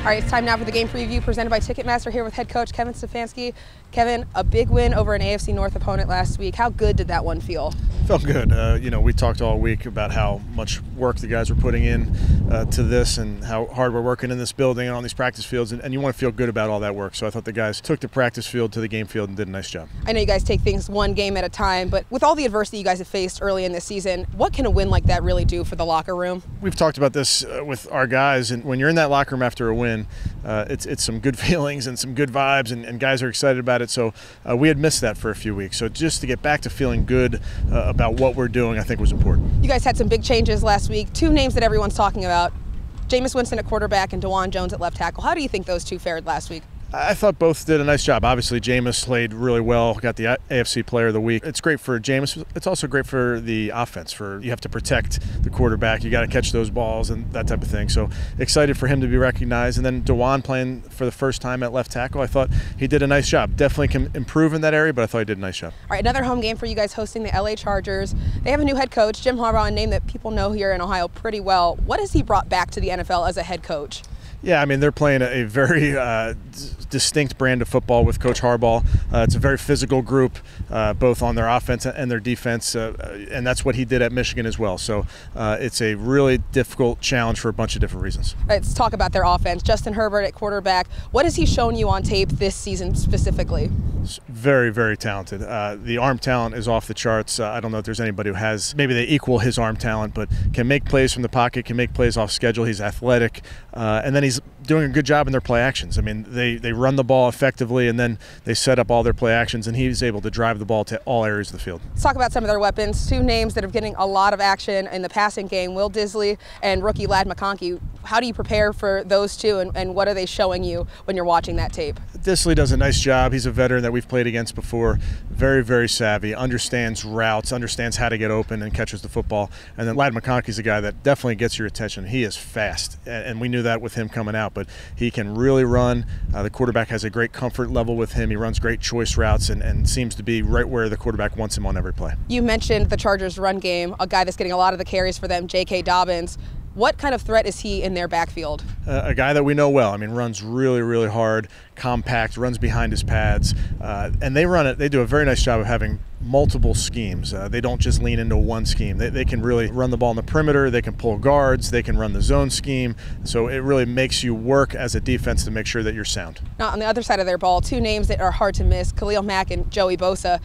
right, it's time now for the game preview presented by Ticketmaster here with head coach Kevin Stefanski. Kevin, a big win over an AFC North opponent last week. How good did that one feel? Felt good. We talked all week about how much work the guys were putting in to this and how hard we're working in this building and on these practice fields, and you want to feel good about all that work. So I thought the guys took the practice field to the game field and did a nice job. I know you guys take things one game at a time, but with all the adversity you guys have faced early in this season, what can a win like that really do for the locker room? We've talked about this with our guys, and when you're in that locker room after a win, it's some good feelings and some good vibes, and guys are excited about it. So we had missed that for a few weeks. So just to get back to feeling good about what we're doing, I think was important. You guys had some big changes last week. Two names that everyone's talking about, Jameis Winston at quarterback and DeJuan Jones at left tackle. How do you think those two fared last week? I thought both did a nice job. Obviously, Jameis played really well, got the AFC Player of the Week. It's great for Jameis. It's also great for the offense. You have to protect the quarterback. You got to catch those balls and that type of thing. So excited for him to be recognized. And then DeJuan playing for the first time at left tackle. I thought he did a nice job. Definitely can improve in that area, but I thought he did a nice job. All right, another home game for you guys hosting the LA Chargers. They have a new head coach, Jim Harbaugh, a name that people know here in Ohio pretty well. What has he brought back to the NFL as a head coach? Yeah, I mean, they're playing a very distinct brand of football with Coach Harbaugh. It's a very physical group, both on their offense and their defense, and that's what he did at Michigan as well. So it's a really difficult challenge for a bunch of different reasons. Let's talk about their offense. Justin Herbert at quarterback. What has he shown you on tape this season specifically? Very, very talented. The arm talent is off the charts. I don't know if there's anybody who has, maybe they equal his arm talent, but can make plays from the pocket, can make plays off schedule. He's athletic, and then he's doing a good job in their play actions. I mean, they run the ball effectively, and then they set up all their play actions, and he's able to drive the ball to all areas of the field. Let's talk about some of their weapons. Two names that are getting a lot of action in the passing game, Will Disley and rookie Ladd McConkey. How do you prepare for those two, and what are they showing you when you're watching that tape? Disley does a nice job. He's a veteran that we've played against before. Very, very savvy, understands routes, understands how to get open and catches the football. And then Ladd McConkey's a guy that definitely gets your attention. He is fast, and we knew that with him coming out, but he can really run. The quarterback has a great comfort level with him. He runs great choice routes and seems to be right where the quarterback wants him on every play. You mentioned the Chargers' run game, a guy that's getting a lot of the carries for them, J.K. Dobbins. What kind of threat is he in their backfield? A guy that we know well. I mean, runs really, really hard, compact, runs behind his pads, and they do a very nice job of having multiple schemes. They don't just lean into one scheme. They can really run the ball in the perimeter. They can pull guards. They can run the zone scheme. So it really makes you work as a defense to make sure that you're sound. Now, on the other side of their ball, two names that are hard to miss, Khalil Mack and Joey Bosa.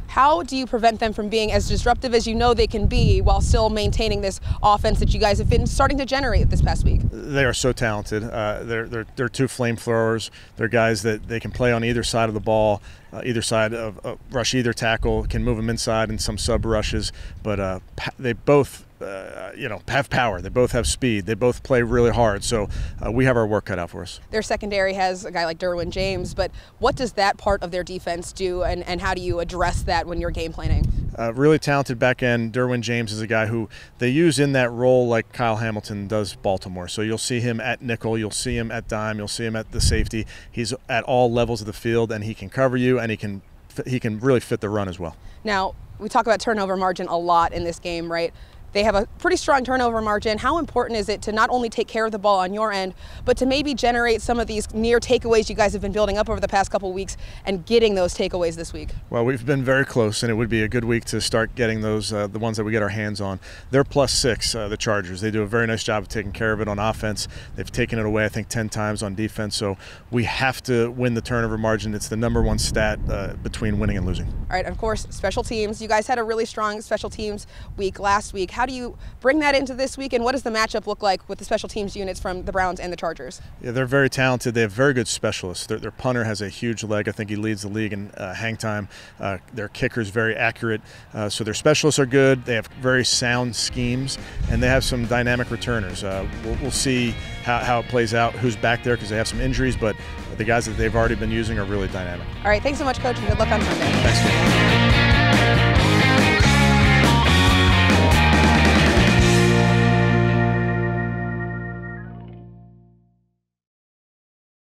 How do you prevent them from being as disruptive as you know they can be while still maintaining this offense that you guys have been starting to generate this past week? They are so talented. They're two flamethrowers. They're guys that they can play on either side of the ball, either side of rush either tackle, can move them inside in some sub rushes, but they both have power. They both have speed. They both play really hard. So we have our work cut out for us. Their secondary has a guy like Derwin James, but what does that part of their defense do, and how do you address that when you're game planning? Really talented back end. Derwin James is a guy who they use in that role like Kyle Hamilton does Baltimore. So you'll see him at nickel, you'll see him at dime, you'll see him at the safety. He's at all levels of the field, and he can cover you, and he can really fit the run as well. Now, we talk about turnover margin a lot in this game, right? They have a pretty strong turnover margin. How important is it to not only take care of the ball on your end, but to maybe generate some of these near takeaways you guys have been building up over the past couple of weeks and getting those takeaways this week? Well, we've been very close, and it would be a good week to start getting those, the ones that we get our hands on. They're +6, the Chargers. They do a very nice job of taking care of it on offense. They've taken it away, I think, 10 times on defense. So we have to win the turnover margin. It's the #1 stat between winning and losing. All right, of course, special teams. You guys had a really strong special teams week last week. How do you bring that into this week, and what does the matchup look like with the special teams units from the Browns and the Chargers? Yeah, they're very talented. They have very good specialists. Their punter has a huge leg. I think he leads the league in hang time. Their kicker's very accurate. So their specialists are good. They have very sound schemes, and they have some dynamic returners. We'll see how it plays out, who's back there, because they have some injuries, but the guys that they've already been using are really dynamic. All right, thanks so much, Coach, and good luck on Sunday. Thanks.